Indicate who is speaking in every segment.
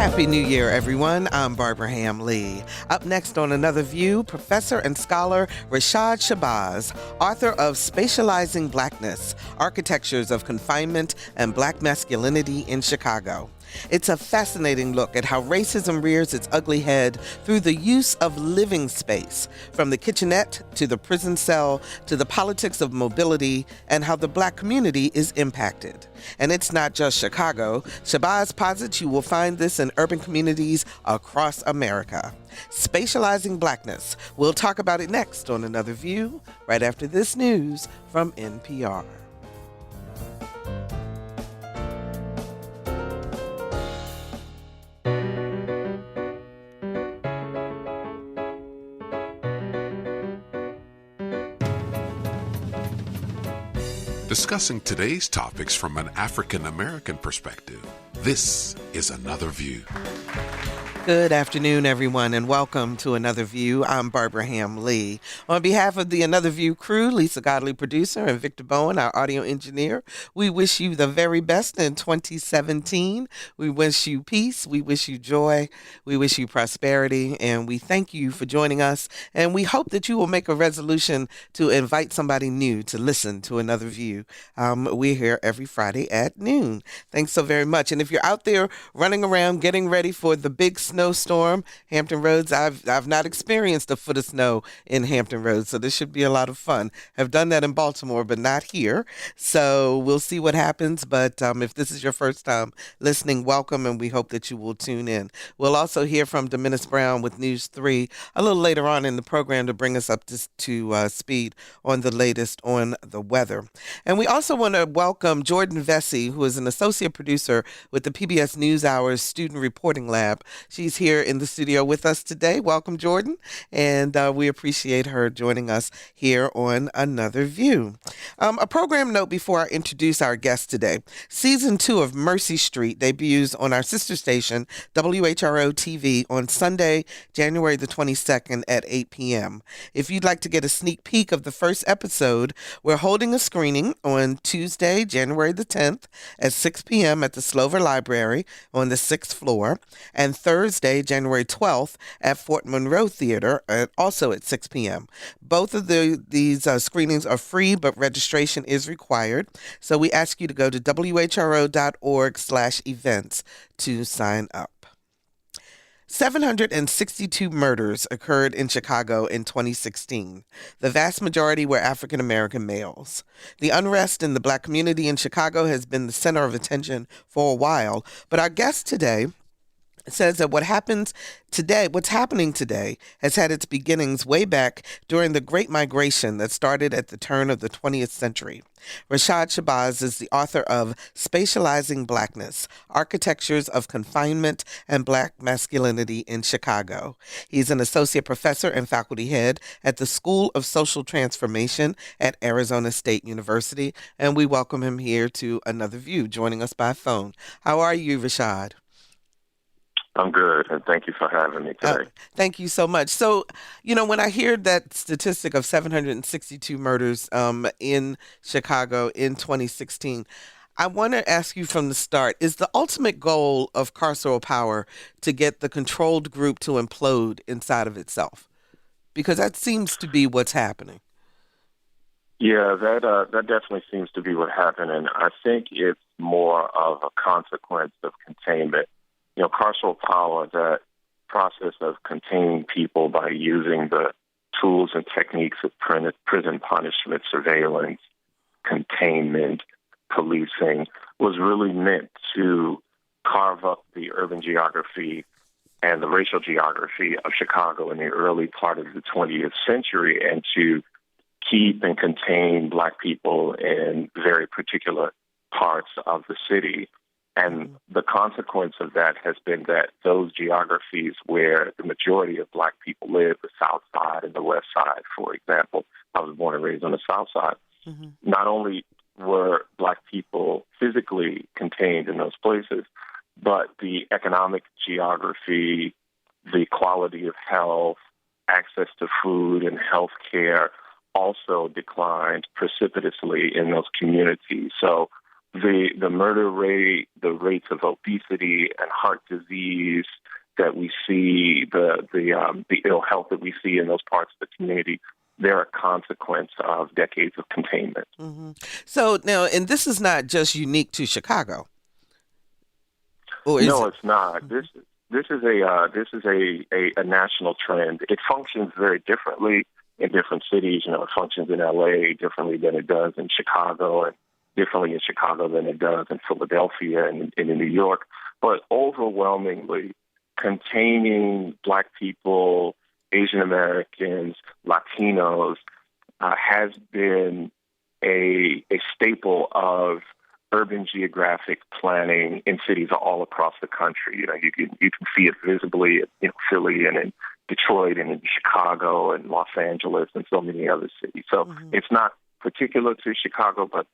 Speaker 1: Happy New Year, everyone. I'm Barbara Ham-Lee. Up next on Another View, Professor and Scholar Rashad Shabazz, author of Spatializing Blackness, Architectures of Confinement and Black Masculinity in Chicago. It's a fascinating look at how racism rears its ugly head through the use of living space, from the kitchenette to the prison cell to the politics of mobility and how the Black community is impacted. And it's not just Chicago. Shabazz posits you will find this in urban communities across America. Spatializing Blackness. We'll talk about it next on Another View, right after this news from NPR.
Speaker 2: Discussing today's topics from an African-American perspective, this is Another View.
Speaker 1: Good afternoon, everyone, and welcome to Another View. I'm Barbara Ham-Lee. On behalf of the Another View crew, Lisa Godley, producer, and Victor Bowen, our audio engineer, we wish you the very best in 2017. We wish you peace, we wish you joy, we wish you prosperity, and we thank you for joining us. And we hope that you will make a resolution to invite somebody new to listen to Another View. We're here every Friday at noon. Thanks so very much. And if you're out there running around getting ready for the big snowstorm, Hampton Roads, I've not experienced a foot of snow in Hampton Roads, so this should be a lot of fun. I've done that in Baltimore, but not here. So we'll see what happens. But if this is your first time listening, welcome, and we hope that you will tune in. We'll also hear from Demenis Brown with News 3 a little later on in the program to bring us up to speed on the latest on the weather. And we also want to welcome Jordan Vesey, who is an associate producer with the PBS NewsHour's Student Reporting Lab. She's here in the studio with us today. Welcome, Jordan. And we appreciate her joining us here on Another View. A program note before I introduce our guest today. Season 2 of Mercy Street debuts on our sister station, WHRO-TV, on Sunday, January the 22nd at 8 p.m. If you'd like to get a sneak peek of the first episode, we're holding a screening on Tuesday, January the 10th at 6 p.m. at the Slover Library on the 6th floor, and Thursday, January 12th at Fort Monroe Theater, also at 6 p.m. Both of these screenings are free, but registration is required. So we ask you to go to whro.org/events to sign up. 762 murders occurred in Chicago in 2016. The vast majority were African-American males. The unrest in the Black community in Chicago has been the center of attention for a while, but our guest today says that what's happening today has had its beginnings way back during the Great Migration that started at the turn of the 20th century. Rashad Shabazz is the author of Spatializing Blackness, Architectures of Confinement and Black Masculinity in Chicago. He's an associate professor and faculty head at the School of Social Transformation at Arizona State University, and we welcome him here to Another View, joining us by phone. How are you, Rashad?
Speaker 3: I'm good, and thank you for having me today.
Speaker 1: Thank you so much. So, when I hear that statistic of 762 murders in Chicago in 2016, I want to ask you from the start, is the ultimate goal of carceral power to get the controlled group to implode inside of itself? Because that seems to be what's happening.
Speaker 3: Yeah, that definitely seems to be what happened, and I think it's more of a consequence of containment. Carceral power, that process of containing people by using the tools and techniques of prison punishment, surveillance, containment, policing, was really meant to carve up the urban geography and the racial geography of Chicago in the early part of the 20th century, and to keep and contain Black people in very particular parts of the city. And the consequence of that has been that those geographies where the majority of Black people live, the South Side and the West Side, for example, I was born and raised on the South Side, not only were Black people physically contained in those places, but the economic geography, the quality of health, access to food and health care also declined precipitously in those communities. So the murder rate, the rates of obesity and heart disease that we see, the ill health that we see in those parts of the community, they're a consequence of decades of containment.
Speaker 1: Hmm. So now, and this is not just unique to Chicago, or is
Speaker 3: No,
Speaker 1: it?
Speaker 3: it's not. This is a national trend. It functions very differently in different cities. You know, it functions in LA differently than it does in Chicago, and differently in Chicago than it does in Philadelphia and in New York. But overwhelmingly, containing Black people, Asian Americans, Latinos has been a staple of urban geographic planning in cities all across the country. You know, you can see it visibly in Philly and in Detroit and in Chicago and Los Angeles and so many other cities. So it's not particular to Chicago, but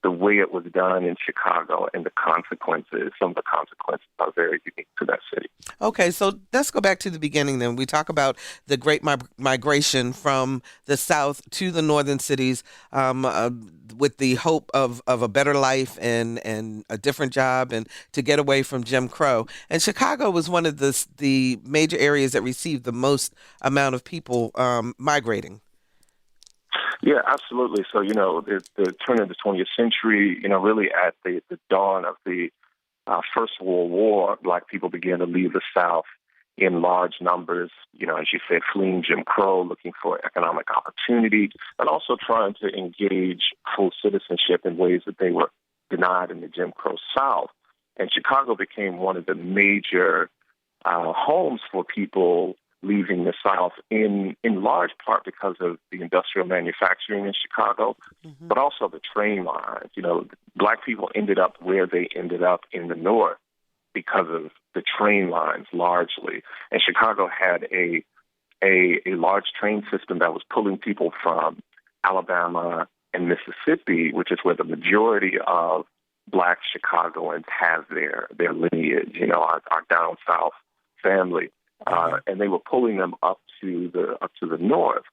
Speaker 3: the way it was done in Chicago and some of the consequences are very unique to that city.
Speaker 1: Okay, so let's go back to the beginning then. We talk about the great migration from the South to the northern cities with the hope of a better life and a different job and to get away from Jim Crow. And Chicago was one of the major areas that received the most amount of people migrating.
Speaker 3: Yeah, absolutely. So, the turn of the 20th century, really at the dawn of the First World War, Black people began to leave the South in large numbers, as you said, fleeing Jim Crow, looking for economic opportunity, and also trying to engage full citizenship in ways that they were denied in the Jim Crow South. And Chicago became one of the major homes for people leaving the South in large part because of the industrial manufacturing in Chicago, but also the train lines. Black people ended up where they ended up in the North because of the train lines largely. And Chicago had a large train system that was pulling people from Alabama and Mississippi, which is where the majority of Black Chicagoans have their lineage, our down South family. And they were pulling them up to the north.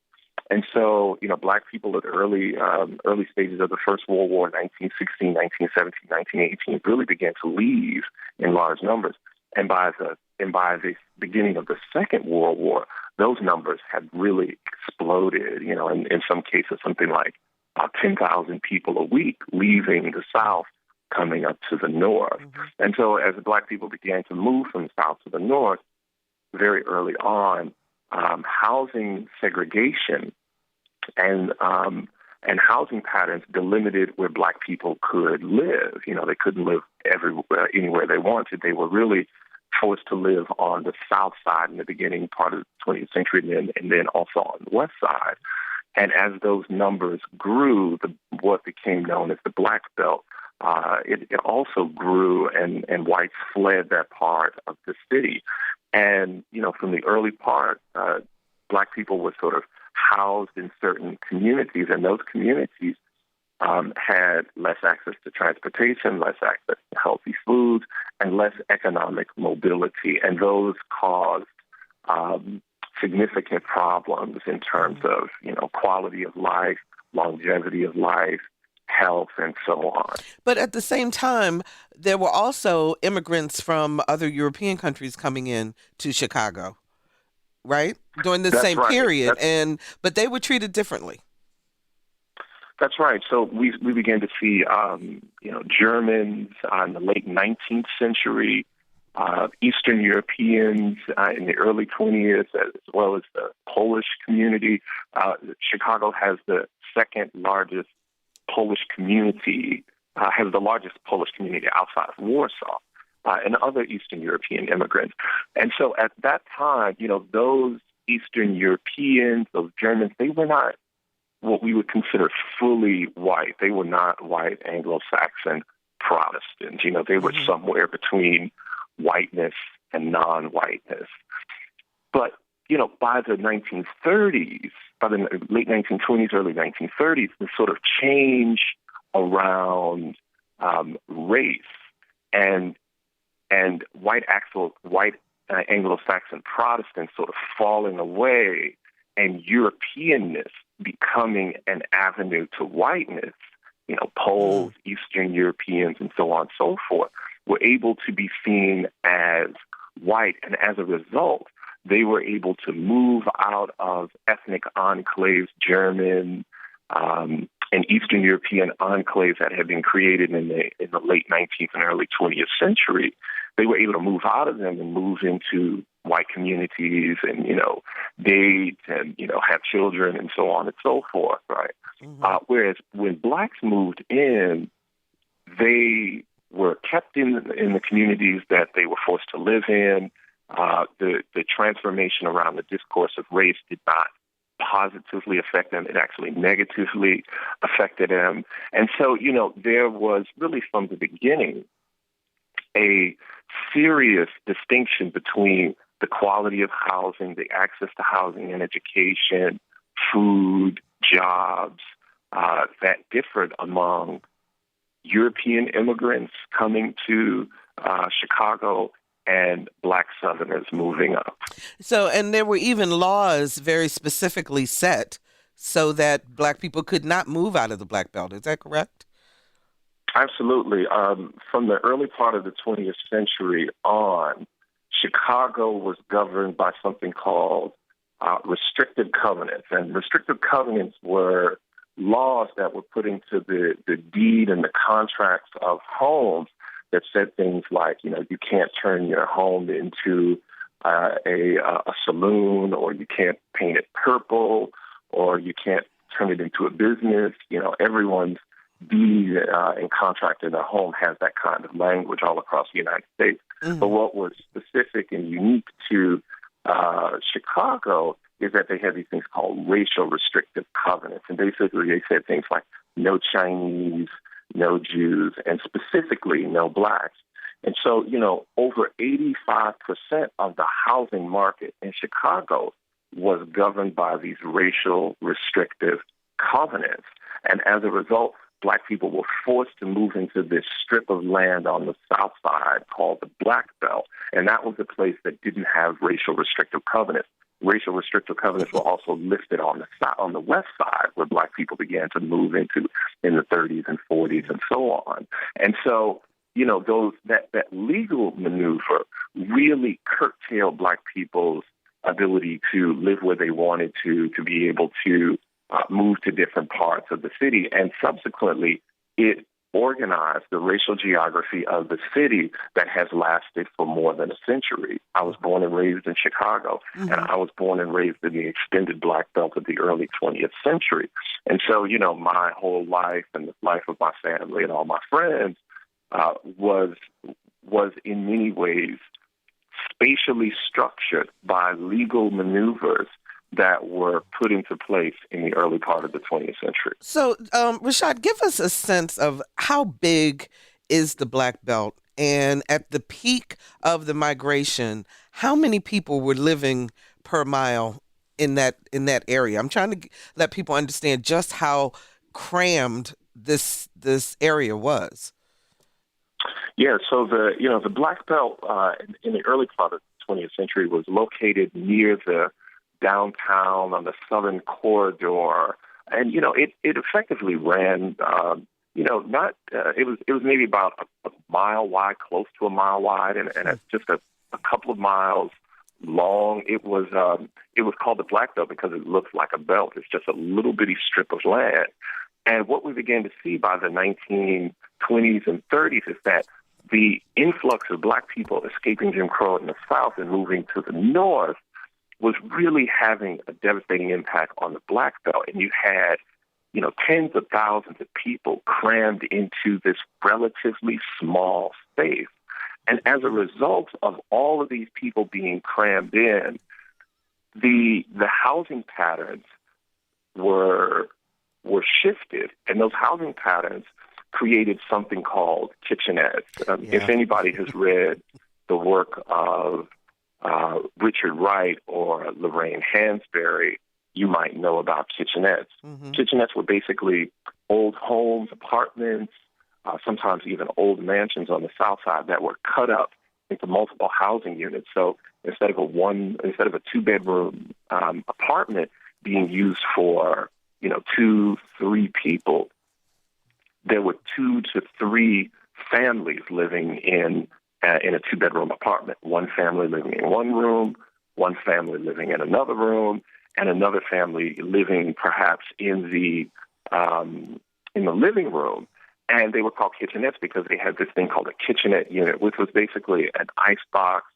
Speaker 3: And so, Black people at the early stages of the First World War, 1916, 1917, 1918, really began to leave in large numbers. And by the beginning of the Second World War, those numbers had really exploded. In some cases, something like 10,000 people a week leaving the South, coming up to the north. And so, as the Black people began to move from the South to the north, very early on, housing segregation and housing patterns delimited where Black people could live. They couldn't live anywhere they wanted. They were really forced to live on the South side in the beginning part of the 20th century, and then also on the West side. And as those numbers grew, what became known as the Black Belt, it also grew, and whites fled that part of the city. And, from the early part, Black people were sort of housed in certain communities, and those communities had less access to transportation, less access to healthy foods, and less economic mobility. And those caused significant problems in terms of, quality of life, longevity of life, health, and so on.
Speaker 1: But at the same time, there were also immigrants from other European countries coming in to Chicago, right? During the same
Speaker 3: right.
Speaker 1: period, but they were treated differently.
Speaker 3: That's right. So we began to see, Germans in the late 19th century, Eastern Europeans in the early 20th, as well as the Polish community. Chicago has the second largest Polish community, has the largest Polish community outside of Warsaw, and other Eastern European immigrants. And so at that time, those Eastern Europeans, those Germans, they were not what we would consider fully white. They were not white Anglo-Saxon Protestants. They were somewhere between whiteness and non-whiteness. But, by the 1930s, by the late 1920s, early 1930s, the sort of change around race and white Anglo-Saxon Protestants sort of falling away and Europeanness becoming an avenue to whiteness, Poles, Eastern Europeans, and so on and so forth, were able to be seen as white. And as a result, they were able to move out of ethnic enclaves, German and Eastern European enclaves that had been created in the late 19th and early 20th century. They were able to move out of them and move into white communities and, date and, have children and so on and so forth, right? Whereas when blacks moved in, they were kept in the communities that they were forced to live in. The transformation around the discourse of race did not positively affect them. It actually negatively affected them. And so, there was really from the beginning a serious distinction between the quality of housing, the access to housing and education, food, jobs, that differed among European immigrants coming to Chicago and Black Southerners moving up.
Speaker 1: So, and there were even laws very specifically set so that Black people could not move out of the Black Belt. Is that correct?
Speaker 3: Absolutely. From the early part of the 20th century on, Chicago was governed by something called restrictive covenants. And restrictive covenants were laws that were put into the deed and the contracts of homes that said things like, you can't turn your home into a saloon, or you can't paint it purple, or you can't turn it into a business. Everyone's deed and contract in their home has that kind of language all across the United States. Mm-hmm. But what was specific and unique to Chicago is that they had these things called racial restrictive covenants. And basically they said things like no Chinese, no Jews, and specifically no Blacks. And so, over 85% of the housing market in Chicago was governed by these racial restrictive covenants. And as a result, Black people were forced to move into this strip of land on the south side called the Black Belt. And that was a place that didn't have racial restrictive covenants. Racial restrictive covenants were also listed on the west side, where Black people began to move into in the 30s and 40s and so on. And so, that legal maneuver really curtailed Black people's ability to live where they wanted to be able to move to different parts of the city. And subsequently, it organized the racial geography of the city that has lasted for more than a century. I was born and raised in Chicago, mm-hmm. and I was born and raised in the extended Black Belt of the early 20th century. And so, my whole life and the life of my family and all my friends was in many ways spatially structured by legal maneuvers that were put into place in the early part of the 20th century.
Speaker 1: So, Rashad, give us a sense of how big is the Black Belt, and at the peak of the migration, how many people were living per mile in that area? I'm trying to let people understand just how crammed this area was.
Speaker 3: Yeah, so the Black Belt in the early part of the 20th century was located near the downtown on the southern corridor, and it effectively ran. It was maybe about a mile wide, close to a mile wide, and just a couple of miles long. It was called the Black Belt because it looks like a belt. It's just a little bitty strip of land. And what we began to see by the 1920s and 30s is that the influx of Black people escaping Jim Crow in the South and moving to the North was really having a devastating impact on the Black Belt. And you had, tens of thousands of people crammed into this relatively small space. And as a result of all of these people being crammed in, the housing patterns were shifted, and those housing patterns created something called kitchenettes. If anybody has read the work of Richard Wright or Lorraine Hansberry, you might know about kitchenettes. Mm-hmm. Kitchenettes were basically old homes, apartments, sometimes even old mansions on the south side that were cut up into multiple housing units. So instead of a two-bedroom apartment being used for 2-3 people, there were 2 to 3 families living in a 2-bedroom apartment. One family living in one room, one family living in another room, and another family living perhaps in the living room. And they were called kitchenettes because they had this thing called a kitchenette unit, which was basically an icebox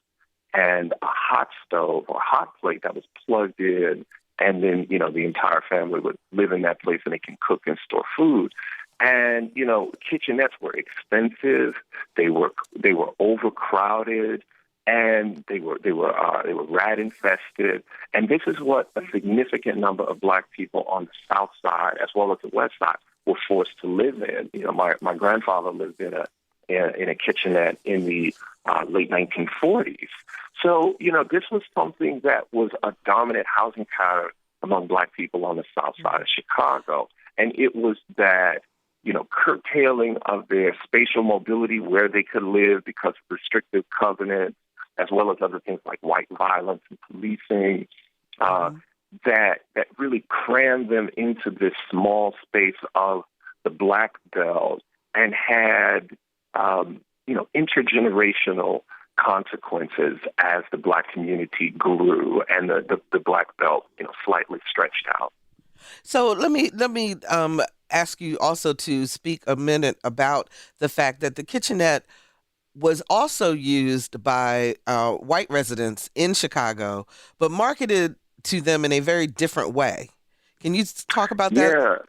Speaker 3: and a hot stove or hot plate that was plugged in. And then, the entire family would live in that place and they can cook and store food. And, kitchenettes were expensive. They were overcrowded, and they were rat infested. And this is what a significant number of Black people on the South Side, as well as the West Side, were forced to live in. My grandfather lived in a kitchenette in the late 1940s. So, this was something that was a dominant housing pattern among Black people on the South Side of Chicago. And it was that, curtailing of their spatial mobility, where they could live because of restrictive covenants, as well as other things like white violence and policing, that really crammed them into this small space of the Black Belt and had, intergenerational consequences as the Black community grew and the Black Belt, slightly stretched out.
Speaker 1: So let me ask you also to speak a minute about the fact that the kitchenette was also used by white residents in Chicago, but marketed to them in a very different way. Can you talk about that?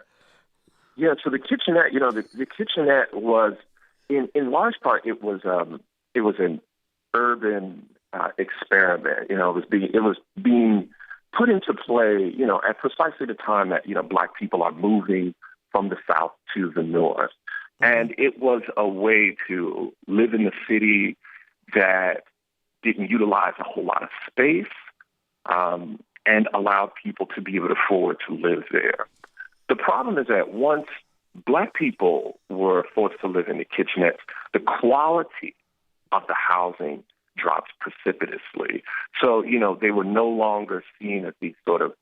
Speaker 3: Yeah. So the kitchenette, the kitchenette was, in large part, it was an urban experiment. It was being put into play, at precisely the time that Black people are moving from the South to the North. And it was a way to live in the city that didn't utilize a whole lot of space and allowed people to be able to afford to live there. The problem is that once Black people were forced to live in the kitchenettes, the quality of the housing dropped precipitously. So, they were no longer seen as these sort of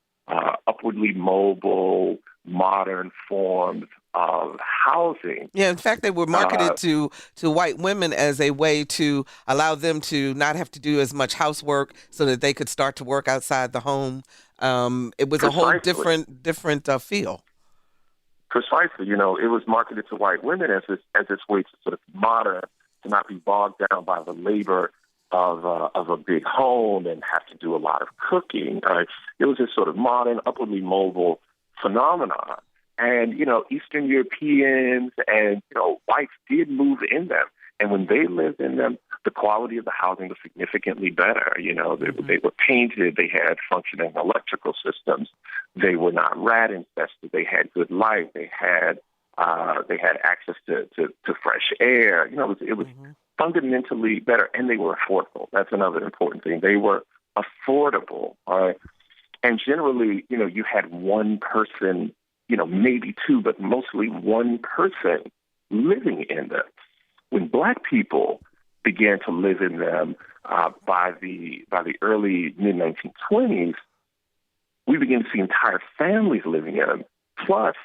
Speaker 3: upwardly mobile, modern forms of housing.
Speaker 1: Yeah, in fact, they were marketed to white women as a way to allow them to not have to do as much housework so that they could start to work outside the home. It was a whole different feel.
Speaker 3: Precisely. It was marketed to white women as this way to sort of be modern, to not be bogged down by the labor of a big home and have to do a lot of cooking. It was this sort of modern, upwardly mobile phenomenon. And, Eastern Europeans and, whites did move in them. And when they lived in them, the quality of the housing was significantly better. They were painted, they had functioning electrical systems, they were not rat infested, they had good light, they had access to fresh air. It was fundamentally better, and they were affordable. That's another important thing. They were affordable, all right? And generally, you had one person, maybe two, but mostly one person living in them. When Black people began to live in them by the early mid-1920s, we began to see entire families living in them. Plus,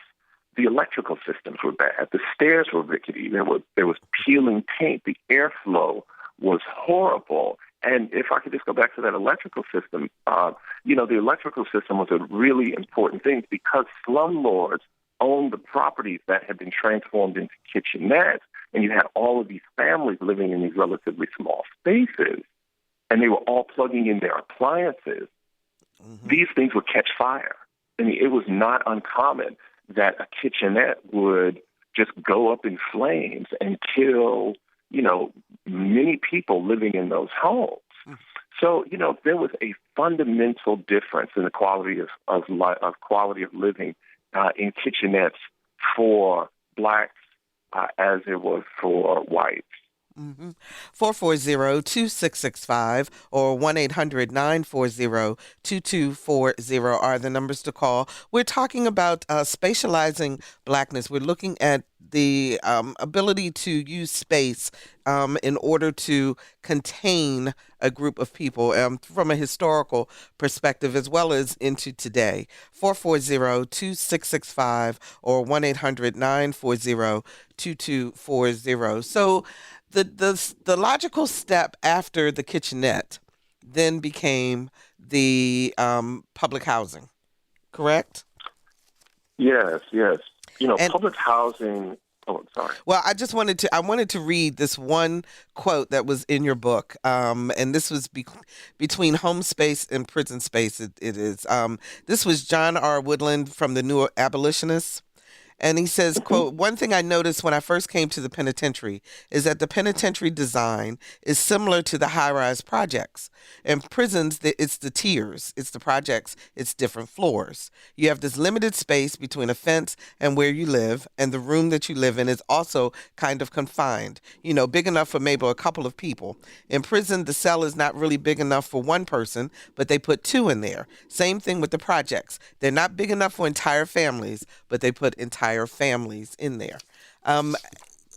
Speaker 3: the electrical systems were bad. The stairs were rickety. There was peeling paint. The airflow was horrible. And if I could just go back to that electrical system, the electrical system was a really important thing because slumlords owned the properties that had been transformed into kitchenettes, and you had all of these families living in these relatively small spaces, and they were all plugging in their appliances. These things would catch fire. I mean, it was not uncommon that a kitchenette would just go up in flames and kill, many people living in those homes. So, there was a fundamental difference in the quality of quality of living in kitchenettes for Blacks as it was for whites.
Speaker 1: Mm-hmm. 440-2665 or 1-800-940-2240 are the numbers to call. We're talking about spatializing blackness. We're looking at the ability to use space in order to contain a group of people from a historical perspective as well as into today. 440-2665 or 1-800-940-2240. So the logical step after the kitchenette then became the public housing, correct?
Speaker 3: Yes, yes.
Speaker 1: And
Speaker 3: Public housing. Oh, I'm sorry.
Speaker 1: well, I wanted to read this one quote that was in your book, and this was between home space and prison space. It is. This was John R. Woodland from the New Abolitionists. And he says,
Speaker 3: Mhm.
Speaker 1: quote, one thing I noticed when I first came to the penitentiary is that the penitentiary design is similar to the high-rise projects. In prisons, it's the tiers, it's the projects, it's different floors. You have this limited space between a fence and where you live, and the room that you live in is also kind of confined, big enough for maybe a couple of people. In prison, the cell is not really big enough for one person, but they put two in there. Same thing with the projects. They're not big enough for entire families, but they put entire families in there. Um,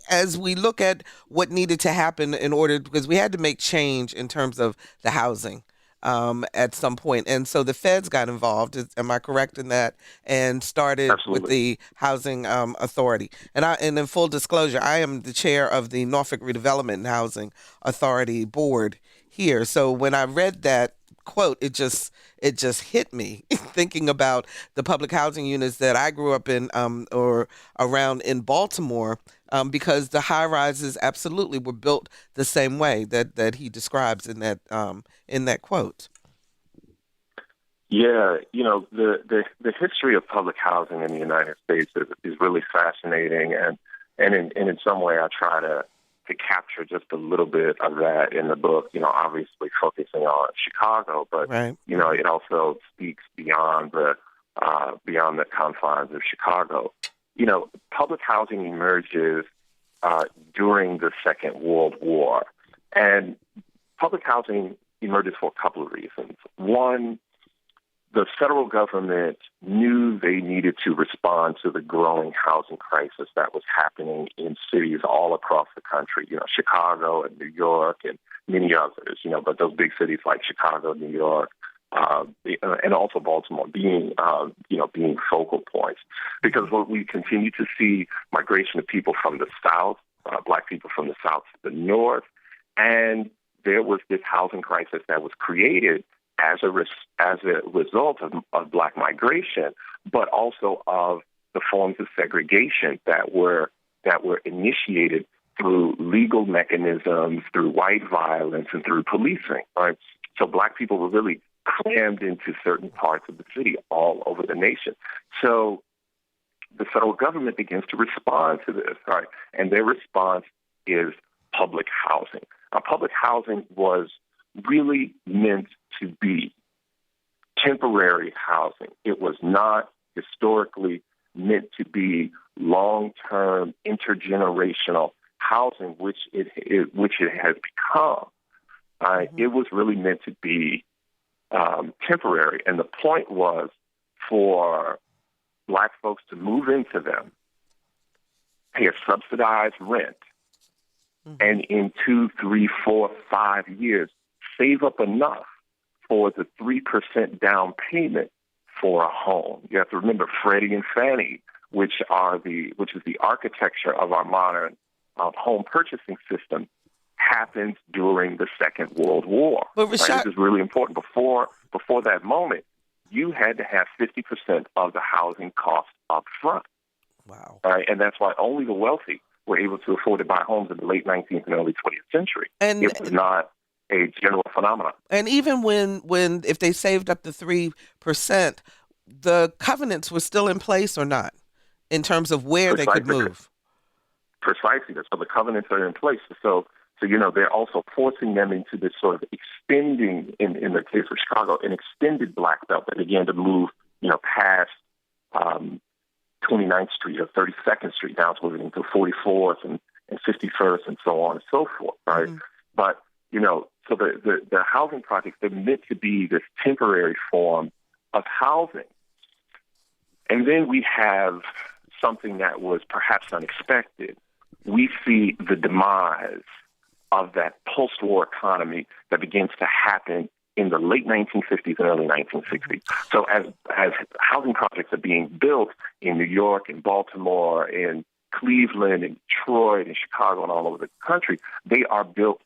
Speaker 1: as we look at what needed to happen in order, because we had to make change in terms of the housing at some point. And so the feds got involved, am I correct in that, and started with
Speaker 3: Absolutely.
Speaker 1: the housing authority. And in full disclosure, I am the chair of the Norfolk Redevelopment and Housing Authority board here. So when I read that quote, it just hit me thinking about the public housing units that I grew up in or around in Baltimore, because the high rises absolutely were built the same way that he describes in that quote.
Speaker 3: Yeah, the history of public housing in the United States is really fascinating, and in some way I try to capture just a little bit of that in the book. Obviously focusing on Chicago, but
Speaker 1: Right.
Speaker 3: it also speaks beyond the confines of Chicago. Public housing emerges during the Second World War, and public housing emerges for a couple of reasons. One, the federal government knew they needed to respond to the growing housing crisis that was happening in cities all across the country, Chicago and New York and many others, but those big cities like Chicago, New York, and also Baltimore being focal points. Because what we continue to see migration of people from the South, Black people from the South to the North, and there was this housing crisis that was created as a result of Black migration, but also of the forms of segregation that were initiated through legal mechanisms, through white violence, and through policing. Right. So Black people were really crammed into certain parts of the city all over the nation. So the federal government begins to respond to this, right? And their response is public housing. Now, public housing was really meant to be temporary housing. It was not historically meant to be long-term, intergenerational housing, which it has become. It was really meant to be temporary, and the point was for Black folks to move into them, pay a subsidized rent, and in 2, 3, 4, 5 years, save up enough for the 3% down payment for a home. You have to remember Freddie and Fannie, which is the architecture of our modern home purchasing system, happens during the Second World War.
Speaker 1: But
Speaker 3: Right?
Speaker 1: Rashad,
Speaker 3: This is really important. Before that moment, you had to have 50% of the housing cost up front.
Speaker 1: wow.
Speaker 3: Right? And that's why only the wealthy were able to afford to buy homes in the late 19th and early 20th century.
Speaker 1: And
Speaker 3: It was not a general phenomenon.
Speaker 1: and even when if they saved up the 3%, the covenants were still in place or not in terms of where they could
Speaker 3: Precisely.
Speaker 1: move.
Speaker 3: Precisely. So the covenants are in place. So they're also forcing them into this sort of extending, in the case of Chicago, an extended black belt that began to move, past 29th Street or 32nd Street, down to moving into 44th and 51st and so on and so forth, right?
Speaker 1: Mm-hmm.
Speaker 3: But, so the housing projects, they're meant to be this temporary form of housing. And then we have something that was perhaps unexpected. We see the demise of that post-war economy that begins to happen in the late 1950s and early 1960s. So as housing projects are being built in New York and Baltimore and Cleveland and Detroit and Chicago and all over the country, they are built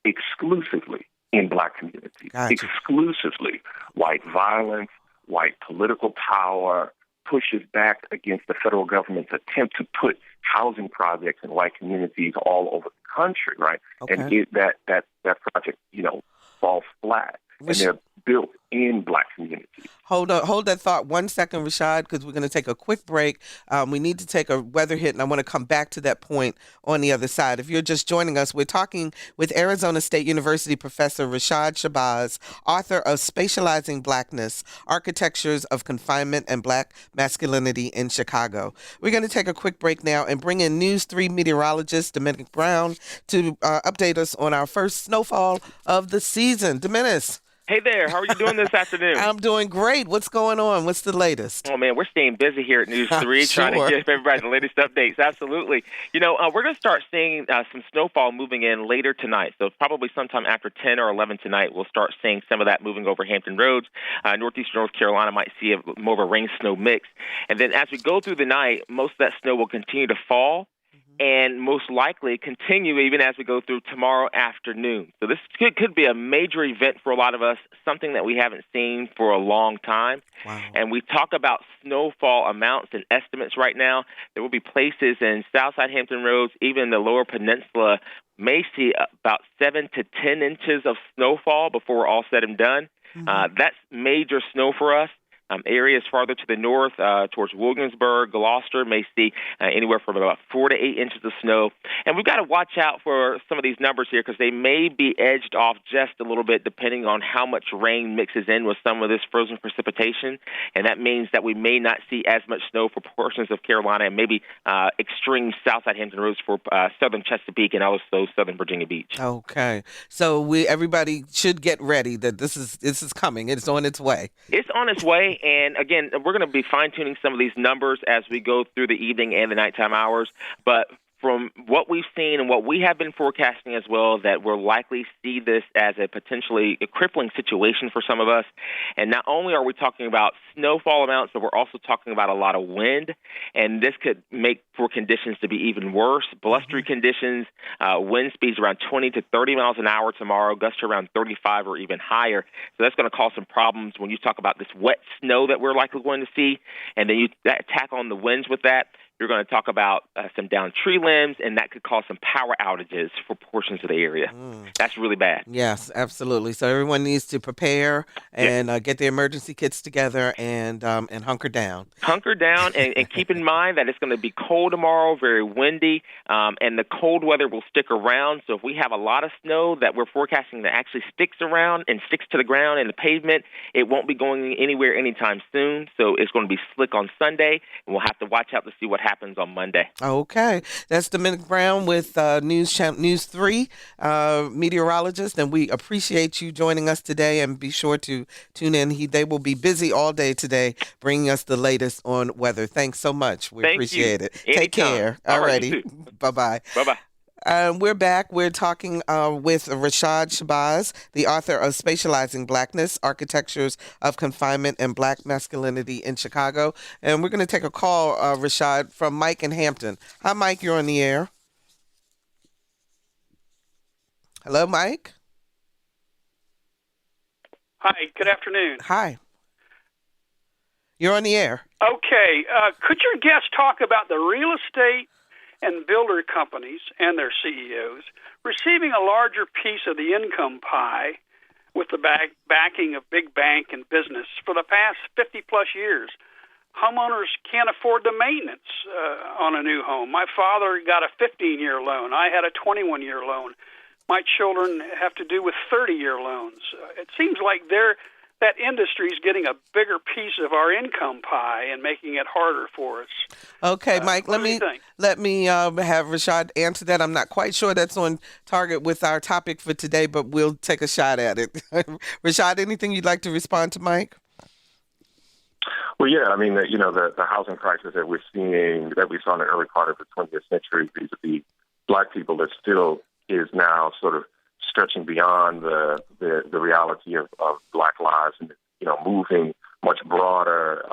Speaker 3: exclusively in Black communities.
Speaker 1: Gotcha.
Speaker 3: Exclusively. White violence, white political power pushes back against the federal government's attempt to put housing projects in white communities all over the country, right?
Speaker 1: Okay.
Speaker 3: And that project, falls flat. And they're built in Black communities.
Speaker 1: Hold that thought 1 second, Rashad, because we're going to take a quick break. We need to take a weather hit, and I want to come back to that point on the other side. If you're just joining us, we're talking with Arizona State University professor Rashad Shabazz, author of Spatializing Blackness, Architectures of Confinement and Black Masculinity in Chicago. We're going to take a quick break now and bring in News 3 meteorologist Dominic Brown to update us on our first snowfall of the season. Dominic.
Speaker 4: Hey there, how are you doing this afternoon?
Speaker 1: I'm doing great. What's going on? What's the latest?
Speaker 4: Oh, man, we're staying busy here at News 3
Speaker 1: Sure.
Speaker 4: trying to give everybody the latest updates. Absolutely. We're going to start seeing some snowfall moving in later tonight. So probably sometime after 10 or 11 tonight, we'll start seeing some of that moving over Hampton Roads. Northeastern North Carolina might see more of a rain-snow mix. And then as we go through the night, most of that snow will continue to fall. And most likely continue even as we go through tomorrow afternoon. So this could be a major event for a lot of us, something that we haven't seen for a long time.
Speaker 1: Wow.
Speaker 4: And we talk about snowfall amounts and estimates right now. There will be places in Southside Hampton Roads, even the Lower Peninsula, may see about 7 to 10 inches of snowfall before we're all said and done. That's major snow for us. Areas farther to the north, towards Williamsburg, Gloucester, may see anywhere from about 4 to 8 inches of snow. And we've got to watch out for some of these numbers here because they may be edged off just a little bit depending on how much rain mixes in with some of this frozen precipitation. And that means that we may not see as much snow for portions of Carolina and maybe extreme Southside Hampton Roads for southern Chesapeake and also southern Virginia Beach.
Speaker 1: Okay. So everybody should get ready that this is coming. It's on its way.
Speaker 4: It's on its way. And again, we're going to be fine-tuning some of these numbers as we go through the evening and the nighttime hours. But from what we've seen and what we have been forecasting as well, that we'll likely see this as a potentially crippling situation for some of us. And not only are we talking about snowfall amounts, but we're also talking about a lot of wind. And this could make for conditions to be even worse. Blustery conditions, wind speeds around 20 to 30 miles an hour tomorrow, gusts to around 35 or even higher. So that's going to cause some problems when you talk about this wet snow that we're likely going to see. And then you tack on the winds with that. You're going to talk about some downed tree limbs, and that could cause some power outages for portions of the area. That's really bad.
Speaker 1: Yes, absolutely. So everyone needs to prepare and get their emergency kits together and hunker down.
Speaker 4: Hunker down and keep in mind that it's going to be cold tomorrow, very windy, and the cold weather will stick around. So if we have a lot of snow that we're forecasting that actually sticks around and sticks to the ground and the pavement, it won't be going anywhere anytime soon. So it's going to be slick on Sunday, and we'll have to watch out to see what happens on Monday.
Speaker 1: Okay. That's Dominic Brown with News 3 meteorologist, and we appreciate you joining us today, and be sure to tune in. They will be busy all day today bringing us the latest on weather. Thanks so much. We appreciate it.
Speaker 4: Anytime.
Speaker 1: Take care. All righty. Bye-bye.
Speaker 4: Bye-bye.
Speaker 1: We're back. We're talking with Rashad Shabazz, the author of Spatializing Blackness, Architectures of Confinement and Black Masculinity in Chicago. And we're going to take a call, Rashad, from Mike in Hampton. Hi, Mike. You're on the air. Hello, Mike.
Speaker 5: Hi. Good afternoon.
Speaker 1: Hi. You're on the air.
Speaker 5: Okay. Could your guest talk about the real estate and builder companies and their CEOs receiving a larger piece of the income pie with the backing of big bank and business for the past 50-plus years? Homeowners can't afford the maintenance on a new home. My father got a 15-year loan. I had a 21-year loan. My children have to do with 30-year loans. It seems like that industry is getting a bigger piece of our income pie and making it harder for us.
Speaker 1: Okay, Mike,
Speaker 5: what do you think?
Speaker 1: let me have Rashad answer that. I'm not quite sure that's on target with our topic for today, but we'll take a shot at it. Rashad, anything you'd like to respond to Mike?
Speaker 3: Well, yeah, I mean, the housing crisis that we're seeing, that we saw in the early part of the 20th century vis-a-vis Black people, that still is now sort of stretching beyond the reality of Black lives and, moving much broader,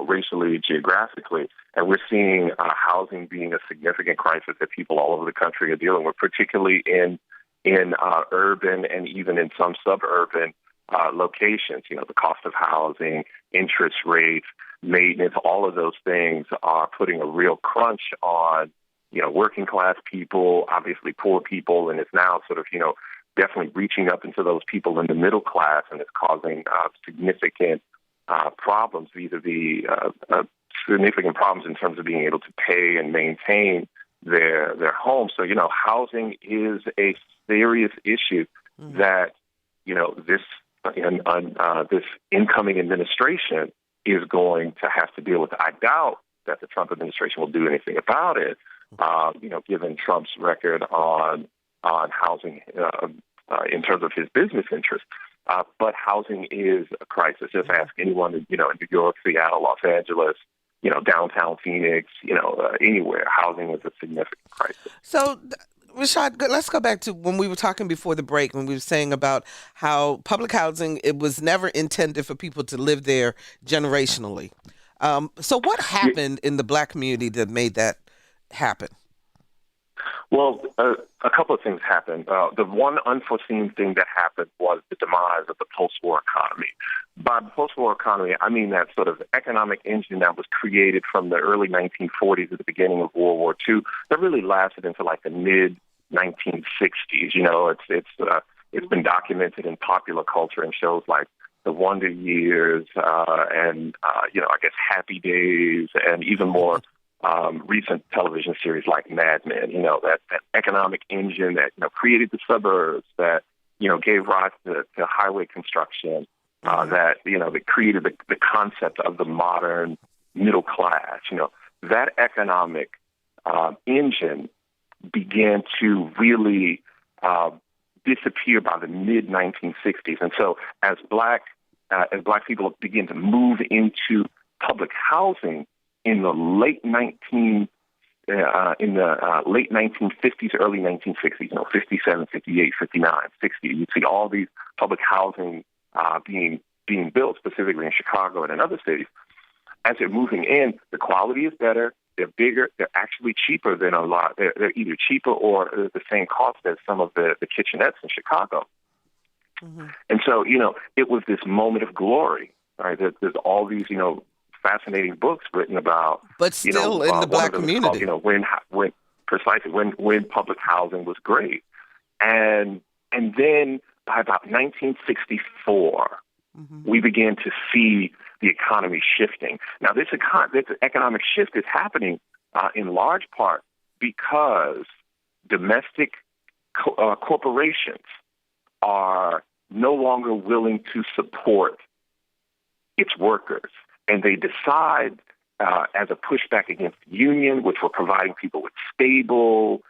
Speaker 3: racially, geographically. And we're seeing housing being a significant crisis that people all over the country are dealing with, particularly in urban and even in some suburban locations. The cost of housing, interest rates, maintenance, all of those things are putting a real crunch on, working class people, obviously poor people, and it's now sort of, definitely reaching up into those people in the middle class, and it's causing significant problems vis-a-vis significant problems in terms of being able to pay and maintain their homes. So, housing is a serious issue that, this incoming administration is going to have to deal with. I doubt that the Trump administration will do anything about it, given Trump's record on housing in terms of his business interests. But housing is a crisis. Just ask anyone, in New York, Seattle, Los Angeles, downtown Phoenix, anywhere. Housing is a significant crisis.
Speaker 1: So, Rashad, let's go back to when we were talking before the break, when we were saying about how public housing, it was never intended for people to live there generationally. So what happened in the Black community that made that happen?
Speaker 3: Well, a couple of things happened. The one unforeseen thing that happened was the demise of the post-war economy. By the post-war economy, I mean that sort of economic engine that was created from the early 1940s to the beginning of World War II that really lasted until like the mid-1960s. It's been documented in popular culture and shows like The Wonder Years and I guess Happy Days, and even more recent television series like Mad Men. That economic engine that created the suburbs, that gave rise to highway construction, that created the concept of the modern middle class. That economic engine began to really disappear by the mid 1960s, and so as black people begin to move into public housing in the late 1950s, early 1960s, 57, 58, 59, 60, you see all these public housing being built, specifically in Chicago and in other cities. As they're moving in, the quality is better, they're bigger, they're actually cheaper than a lot. They're either cheaper or the same cost as some of the kitchenettes in Chicago. Mm-hmm. And so, it was this moment of glory, right? There's all these, fascinating books written about,
Speaker 1: but still in the Black community,
Speaker 3: called, when public housing was great, and then by about 1964, we began to see the economy shifting. Now, this economic shift is happening in large part because domestic corporations are no longer willing to support its workers. And they decide, as a pushback against the union, which were providing people with stable,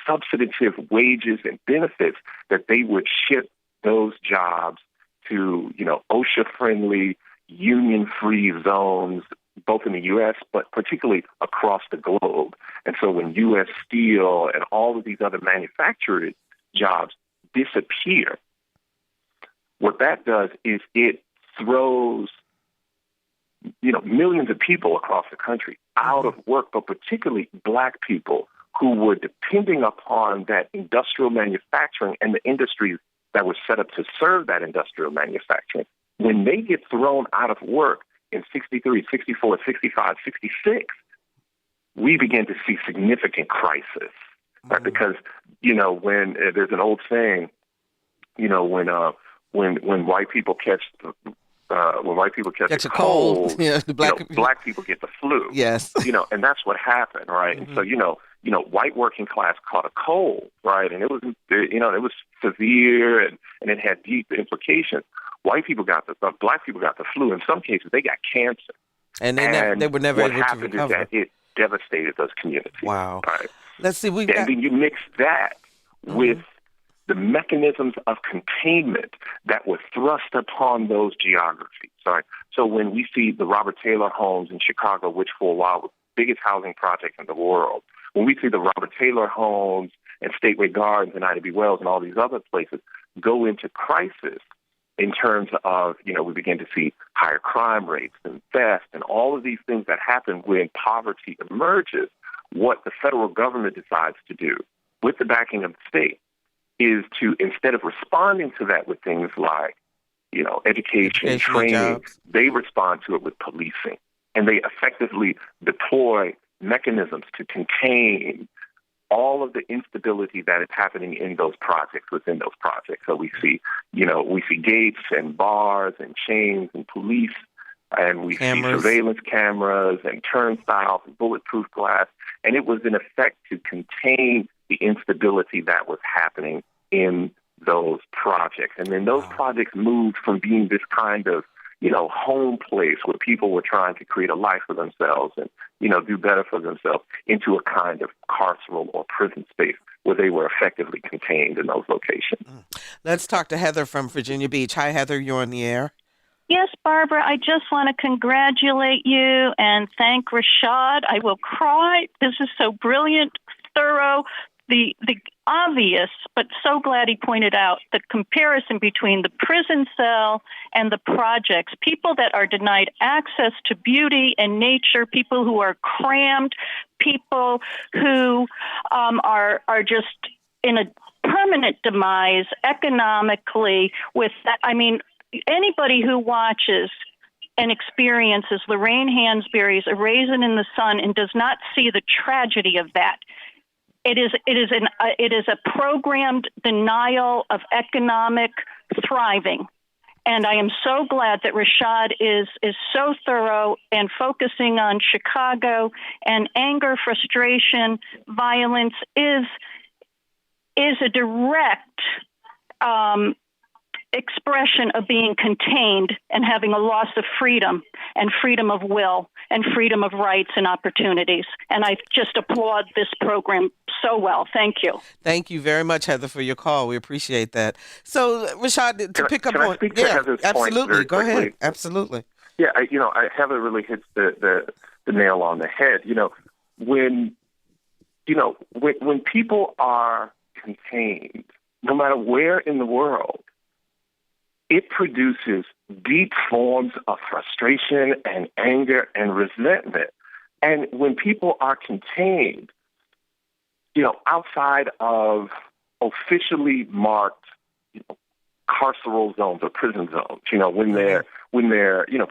Speaker 3: substantive wages and benefits, that they would ship those jobs to, OSHA-friendly, union-free zones, both in the U.S., but particularly across the globe. And so when U.S. Steel and all of these other manufactured jobs disappear, what that does is it throws millions of people across the country out of work, but particularly Black people who were depending upon that industrial manufacturing and the industries that were set up to serve that industrial manufacturing. When they get thrown out of work in 63, 64, 65, 66, we begin to see significant crisis, right? Because, when there's an old saying, when white people catch a cold, Black people get the flu.
Speaker 1: Yes.
Speaker 3: And that's what happened, right? Mm-hmm. And so, white working class caught a cold, right? And it was, it was severe and it had deep implications. White people got black people got the flu. In some cases, they got cancer.
Speaker 1: And they were never
Speaker 3: what
Speaker 1: able to
Speaker 3: happened
Speaker 1: recover.
Speaker 3: is that it devastated those communities.
Speaker 1: Wow.
Speaker 3: Right?
Speaker 1: Let's see.
Speaker 3: And then you mix that with the mechanisms of containment that were thrust upon those geographies. Right? So when we see the Robert Taylor homes in Chicago, which for a while was the biggest housing project in the world, when we see the Robert Taylor homes and Stateway Gardens and Ida B. Wells and all these other places go into crisis in terms of, we begin to see higher crime rates and theft and all of these things that happen when poverty emerges, what the federal government decides to do with the backing of the state is to, instead of responding to that with things like, education, training,
Speaker 1: jobs.
Speaker 3: They respond to it with policing. And they effectively deploy mechanisms to contain all of the instability that is happening in those projects, within those projects. So we see gates and bars and chains and police, and we see surveillance cameras and turnstiles and bulletproof glass. And it was in effect to contain the instability that was happening in those projects. And then those projects moved from being this kind of, home place where people were trying to create a life for themselves and, do better for themselves into a kind of carceral or prison space where they were effectively contained in those locations.
Speaker 1: Let's talk to Heather from Virginia Beach. Hi, Heather. You're on the air.
Speaker 6: Yes, Barbara, I just want to congratulate you and thank Rashad. I will cry. This is so brilliant, thorough. The obvious, but so glad he pointed out the comparison between the prison cell and the projects. People that are denied access to beauty and nature, people who are crammed, people who are just in a permanent demise economically. With that, I mean, anybody who watches and experiences Lorraine Hansberry's A Raisin in the Sun and does not see the tragedy of that, it is a programmed denial of economic thriving. And I am so glad that Rashad is so thorough and focusing on Chicago, and anger, frustration, violence is a direct expression of being contained and having a loss of freedom and freedom of will and freedom of rights and opportunities. And I just applaud this program so well. Thank you.
Speaker 1: Thank you very much, Heather, for your call. We appreciate that. So, Rashad, to pick up on...
Speaker 3: Heather's
Speaker 1: absolutely.
Speaker 3: Point
Speaker 1: Go
Speaker 3: quickly?
Speaker 1: ahead. Absolutely.
Speaker 3: Yeah, Heather really hits the nail on the head. When people are contained, no matter where in the world, it produces deep forms of frustration and anger and resentment. And when people are contained, outside of officially marked, carceral zones or prison zones, when they're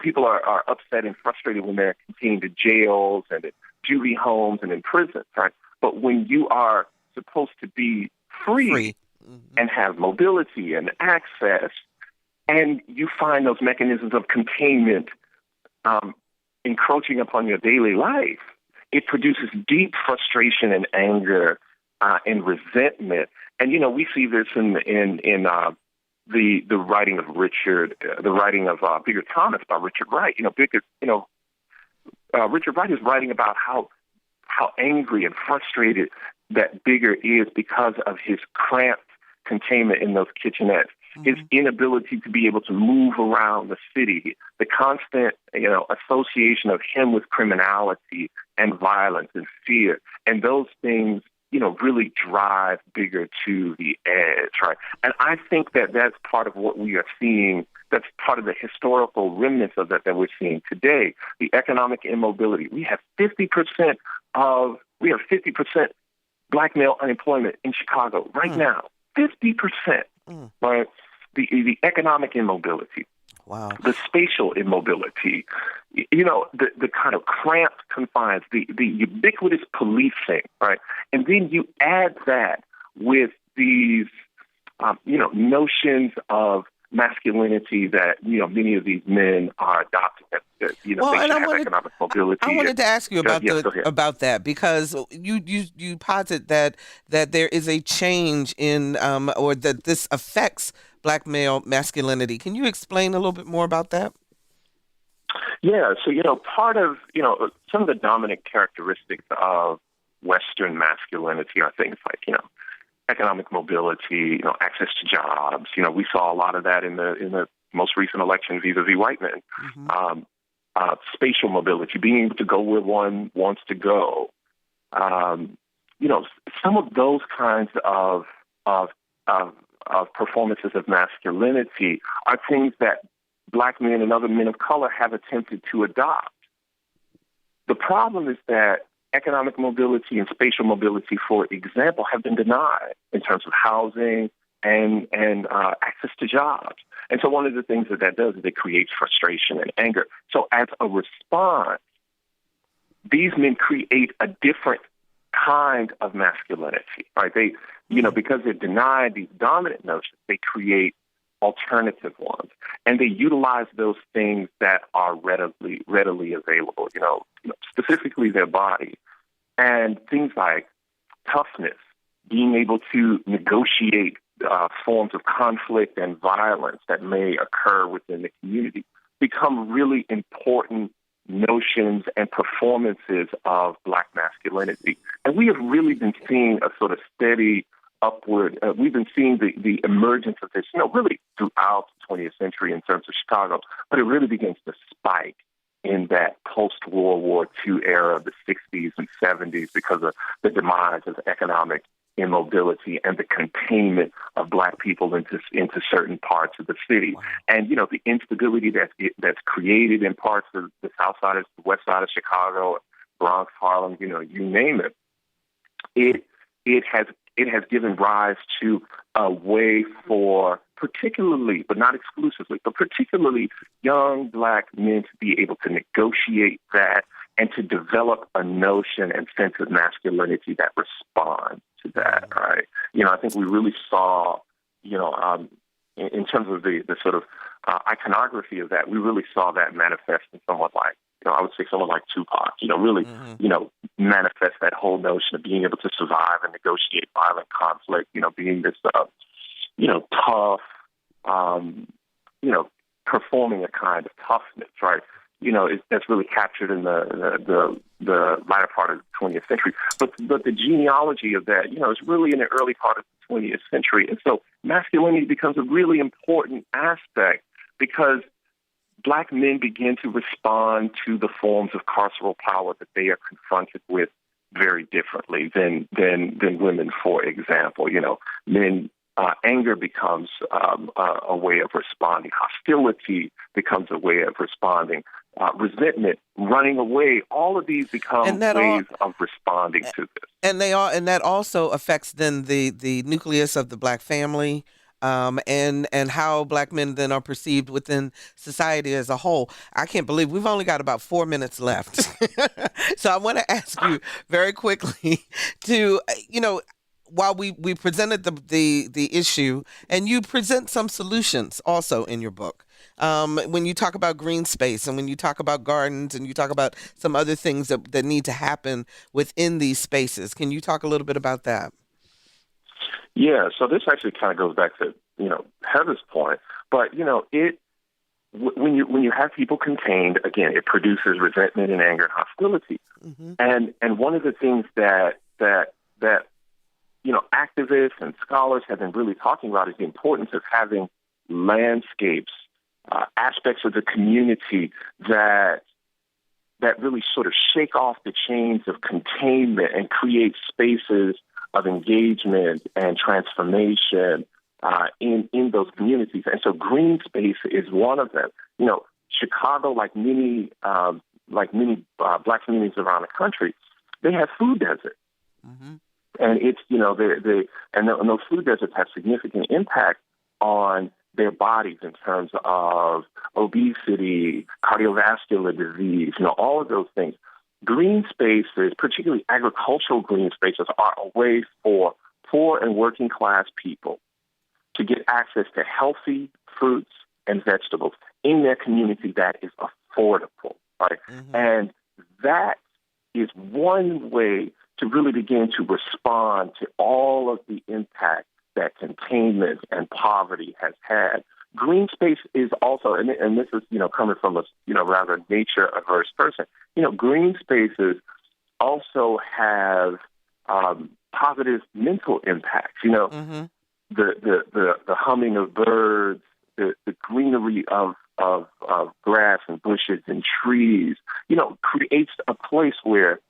Speaker 3: people are upset and frustrated when they're contained in jails and in beauty homes and in prisons, right? But when you are supposed to be free. And have mobility and access, and you find those mechanisms of containment encroaching upon your daily life, it produces deep frustration and anger and resentment. And we see this in the writing of Bigger Thomas by Richard Wright. Richard Wright is writing about how angry and frustrated that Bigger is because of his cramped containment in those kitchenettes. His inability to be able to move around the city, the constant, association of him with criminality and violence and fear, and those things, really drive Bigger to the edge, right? And I think that that's part of what we are seeing. That's part of the historical remnants of that we're seeing today. The economic immobility. We have 50% Black male unemployment in Chicago right now. 50%, right? The economic immobility, the spatial immobility, the kind of cramped confines, the ubiquitous policing, right? And then you add that with these, notions of masculinity that, many of these men are adopting. That they should have economic mobility.
Speaker 1: I wanted to ask you about that because you posit that there is a change in, or that this affects Black male masculinity. Can you explain a little bit more about that?
Speaker 3: Yeah, so, part of, some of the dominant characteristics of Western masculinity are things like, economic mobility, access to jobs. We saw a lot of that in the most recent election vis-a-vis white men.
Speaker 1: Mm-hmm.
Speaker 3: Spatial mobility, being able to go where one wants to go. Some of those kinds of performances of masculinity are things that Black men and other men of color have attempted to adopt. The problem is that economic mobility and spatial mobility, for example, have been denied in terms of housing and access to jobs. And so one of the things that does is it creates frustration and anger. So as a response, these men create a different kind of masculinity, right? They, because they're denied these dominant notions, they create alternative ones, and they utilize those things that are readily available. Specifically their body, and things like toughness, being able to negotiate forms of conflict and violence that may occur within the community, become really important notions and performances of Black masculinity. And we have really been seeing a sort of steady upward. We've been seeing the emergence of this, really throughout the 20th century in terms of Chicago, but it really begins to spike in that post-World War II era, the 60s and 70s, because of the demise of economic immobility and the containment of Black people into certain parts of the city. Wow. And, the instability that's created in parts of the south side, the west side of Chicago, Bronx, Harlem, you name it. It has given rise to a way for particularly, but not exclusively, but particularly young Black men to be able to negotiate that and to develop a notion and sense of masculinity that responds to that, right? I think we really saw, in terms of the sort of iconography of that, we really saw that manifest in someone like, I would say someone like Tupac, really, manifest that whole notion of being able to survive and negotiate violent conflict, being this, tough, performing a kind of toughness, right? That's really captured in the latter part of the 20th century. But the genealogy of that, is really in the early part of the 20th century. And so masculinity becomes a really important aspect because Black men begin to respond to the forms of carceral power that they are confronted with very differently than women, for example. Men, anger becomes a way of responding. Hostility becomes a way of responding. Resentment, running away, all of these become ways of responding to this.
Speaker 1: And that also affects then the nucleus of the Black family. And how Black men then are perceived within society as a whole. I can't believe we've only got about 4 minutes left. So I want to ask you very quickly to, while we presented the issue, and you present some solutions also in your book. When you talk about green space and when you talk about gardens and you talk about some other things that need to happen within these spaces, can you talk a little bit about that?
Speaker 3: Yeah, so this actually kind of goes back to, Heather's point. But, when you have people contained, again, it produces resentment and anger and hostility. Mm-hmm. And one of the things that activists and scholars have been really talking about is the importance of having landscapes, aspects of the community that really sort of shake off the chains of containment and create spaces of engagement and transformation in those communities. And so green space is one of them. Chicago, like many Black communities around the country, they have food deserts. Mm-hmm. And it's, and those food deserts have significant impact on their bodies in terms of obesity, cardiovascular disease, all of those things. Green spaces, particularly agricultural green spaces, are a way for poor and working class people to get access to healthy fruits and vegetables in their community that is affordable, right? Mm-hmm. And that is one way to really begin to respond to all of the impact that containment and poverty has had. Green space is also, and this is, coming from a, rather nature-averse person, green spaces also have positive mental impacts.
Speaker 1: Mm-hmm.
Speaker 3: The humming of birds, the greenery of grass and bushes and trees, creates a place where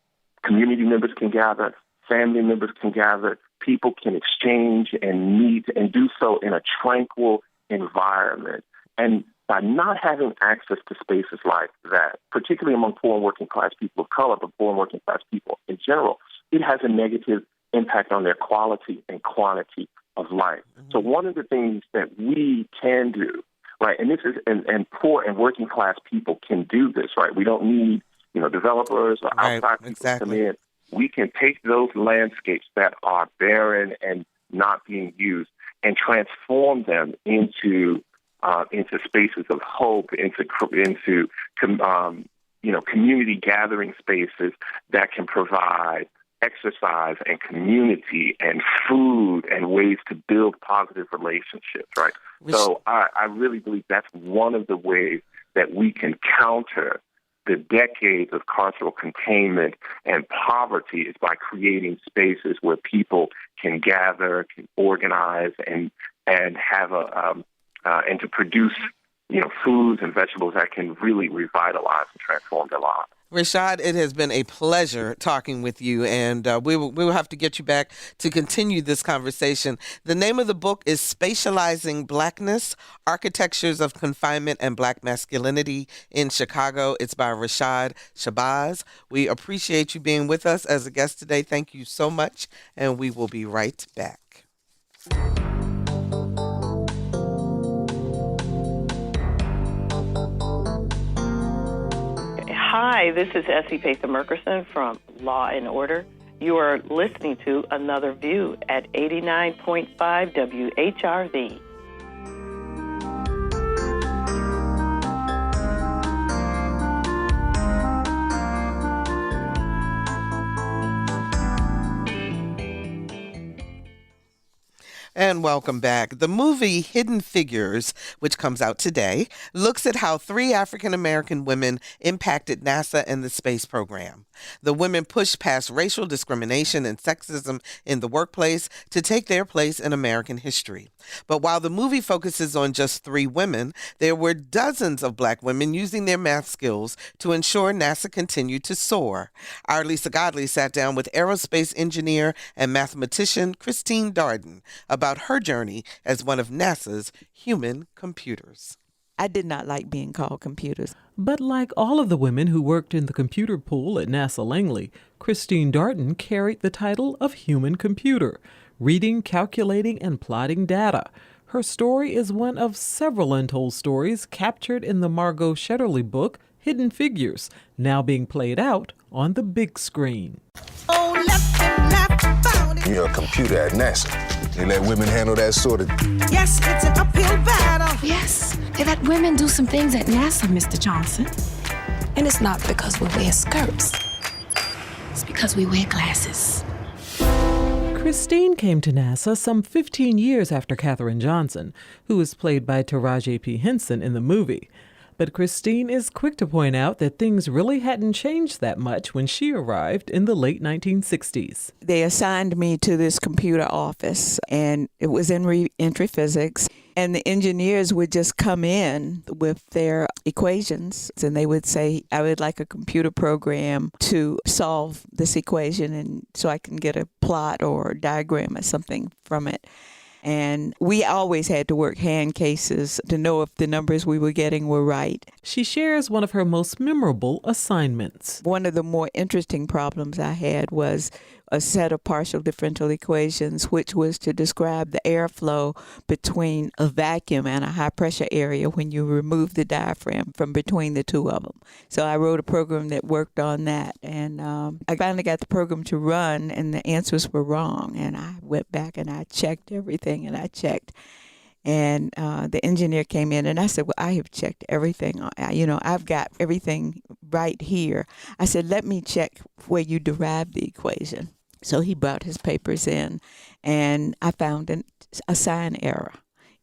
Speaker 3: community members can gather, family members can gather, people can exchange and meet and do so in a tranquil environment. And by not having access to spaces like that, particularly among poor and working class people of color, but poor and working class people in general, it has a negative impact on their quality and quantity of life. Mm-hmm. So one of the things that we can do, right, and this is, and poor and working class people can do this, right? We don't need, developers or outside people to come in. We can take those landscapes that are barren and not being used and transform them into spaces of hope, into community gathering spaces that can provide exercise and community and food and ways to build positive relationships, right? So I really believe that's one of the ways that we can counter the decades of carceral containment and poverty is by creating spaces where people can gather, can organize, and have and to produce, foods and vegetables that can really revitalize and transform their lives.
Speaker 1: Rashad, it has been a pleasure talking with you, and we will have to get you back to continue this conversation. The name of the book is Spatializing Blackness, Architectures of Confinement and Black Masculinity in Chicago. It's by Rashad Shabazz. We appreciate you being with us as a guest today. Thank you so much, and we will be right back.
Speaker 7: Hi, this is Essie Patha-Murkerson from Law and Order. You are listening to Another View at 89.5 WHRV.
Speaker 1: And welcome back. The movie Hidden Figures, which comes out today, looks at how 3 African-American women impacted NASA and the space program. The women pushed past racial discrimination and sexism in the workplace to take their place in American history. But while the movie focuses on just 3 women, there were dozens of Black women using their math skills to ensure NASA continued to soar. Our Lisa Godley sat down with aerospace engineer and mathematician Christine Darden about her journey as one of NASA's human computers.
Speaker 8: I did not like being called computers.
Speaker 9: But like all of the women who worked in the computer pool at NASA Langley, Christine Darden carried the title of human computer, reading, calculating, and plotting data. Her story is one of several untold stories captured in the Margot Shetterly book, Hidden Figures, now being played out on the big screen.
Speaker 10: You're a computer at NASA. They let women handle that sort of...
Speaker 11: Yes, it's an uphill battle. Yes, they let women do some things at NASA, Mr. Johnson. And it's not because we wear skirts. It's because we wear glasses.
Speaker 9: Christine came to NASA some 15 years after Katherine Johnson, who was played by Taraji P. Henson in the movie. But Christine is quick to point out that things really hadn't changed that much when she arrived in the late 1960s.
Speaker 8: They assigned me to this computer office, and it was in re-entry physics. And the engineers would just come in with their equations, and they would say, I would like a computer program to solve this equation, and so I can get a plot or a diagram or something from it. And we always had to work hand cases to know if the numbers we were getting were right.
Speaker 9: She shares one of her most memorable assignments.
Speaker 8: One of the more interesting problems I had was a set of partial differential equations, which was to describe the airflow between a vacuum and a high pressure area when you remove the diaphragm from between the two of them. So I wrote a program that worked on that, and I finally got the program to run, and the answers were wrong. And I went back and I checked everything, and I checked. And the engineer came in, and I said, well, I have checked everything. I've got everything right here. I said, let me check where you derived the equation. So he brought his papers in, and I found a sign error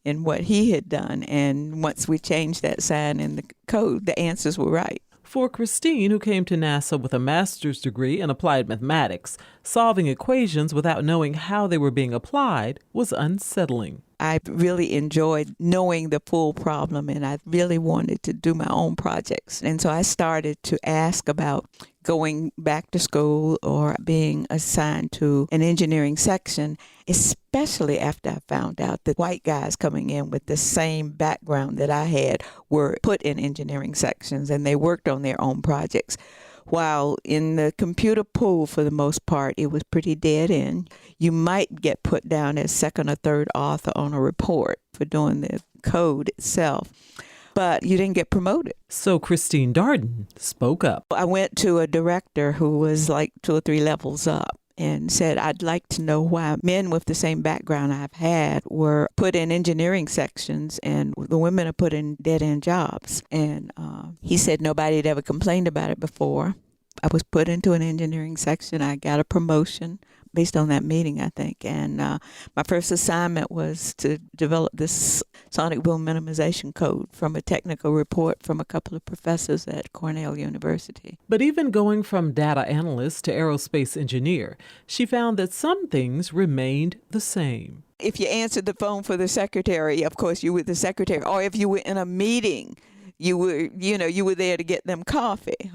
Speaker 8: in what he had done. And once we changed that sign in the code, the answers were right.
Speaker 9: For Christine, who came to NASA with a master's degree in applied mathematics, solving equations without knowing how they were being applied was unsettling.
Speaker 8: I really enjoyed knowing the full problem, and I really wanted to do my own projects. And so I started to ask about going back to school or being assigned to an engineering section, especially after I found out that white guys coming in with the same background that I had were put in engineering sections, and they worked on their own projects. While in the computer pool, for the most part, it was pretty dead end. You might get put down as second or third author on a report for doing the code itself, but you didn't get promoted.
Speaker 9: So Christine Darden spoke up.
Speaker 8: I went to a director who was like 2 or 3 levels up and said, I'd like to know why men with the same background I've had were put in engineering sections and the women are put in dead-end jobs. And he said nobody had ever complained about it before. I was put into an engineering section. I got a promotion based on that meeting, I think. And my first assignment was to develop this sonic boom minimization code from a technical report from a couple of professors at Cornell University.
Speaker 9: But even going from data analyst to aerospace engineer, she found that some things remained the same.
Speaker 8: If you answered the phone for the secretary, of course you were the secretary. Or if you were in a meeting, you were there to get them coffee.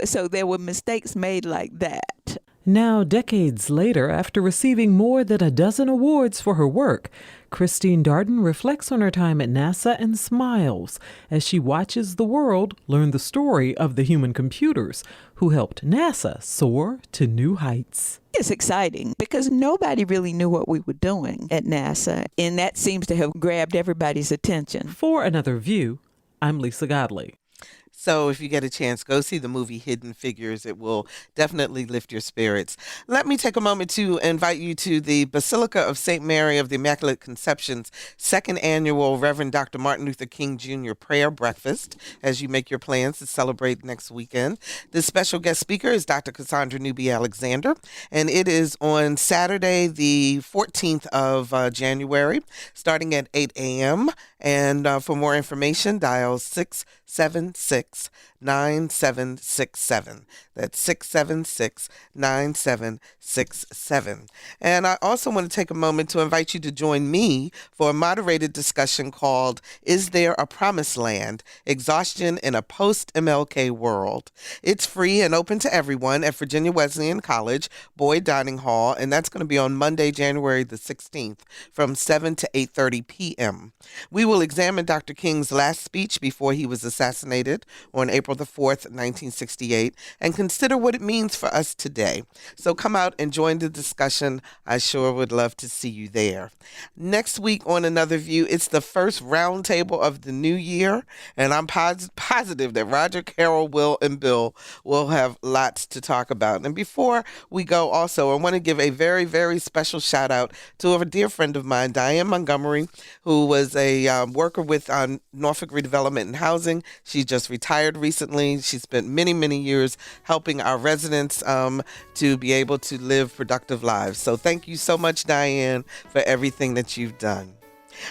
Speaker 8: So there were mistakes made like that.
Speaker 9: Now, decades later, after receiving more than a dozen awards for her work, Christine Darden reflects on her time at NASA and smiles as she watches the world learn the story of the human computers who helped NASA soar to new heights.
Speaker 8: It's exciting because nobody really knew what we were doing at NASA, and that seems to have grabbed everybody's attention.
Speaker 9: For Another View, I'm Lisa Godley.
Speaker 1: So if you get a chance, go see the movie Hidden Figures. It will definitely lift your spirits. Let me take a moment to invite you to the Basilica of St. Mary of the Immaculate Conception's second annual Reverend Dr. Martin Luther King Jr. Prayer Breakfast as you make your plans to celebrate next weekend. The special guest speaker is Dr. Cassandra Newby Alexander, and it is on Saturday, the 14th of January, starting at 8 a.m., and for more information, dial 676-9767. That's 676-9767. And I also want to take a moment to invite you to join me for a moderated discussion called Is There a Promised Land? Exhaustion in a Post-MLK World. It's free and open to everyone at Virginia Wesleyan College, Boyd Dining Hall, and that's going to be on Monday, January the 16th from 7 to 8:30 p.m. We will examine Dr. King's last speech before he was assassinated on April the 4th, 1968, and consider what it means for us today. So come out and join the discussion. I sure would love to see you there. Next week on Another View, it's the first roundtable of the new year, and I'm positive that Roger, Carol, Will, and Bill will have lots to talk about. And before we go, also, I want to give a very, very special shout out to a dear friend of mine, Diane Montgomery, who was a worker with Norfolk Redevelopment and Housing. She just retired recently. She spent many, many years helping our residents to be able to live productive lives. So thank you so much, Diane, for everything that you've done.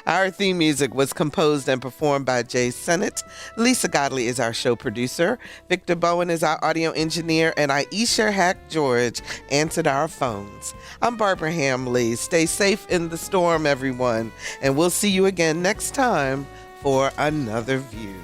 Speaker 1: Our theme music was composed and performed by Jay Sennett. Lisa Godley is our show producer. Victor Bowen is our audio engineer, and Aisha Hack George answered our phones. I'm Barbara Hamley. Stay safe in the storm, everyone, and we'll see you again next time for Another View.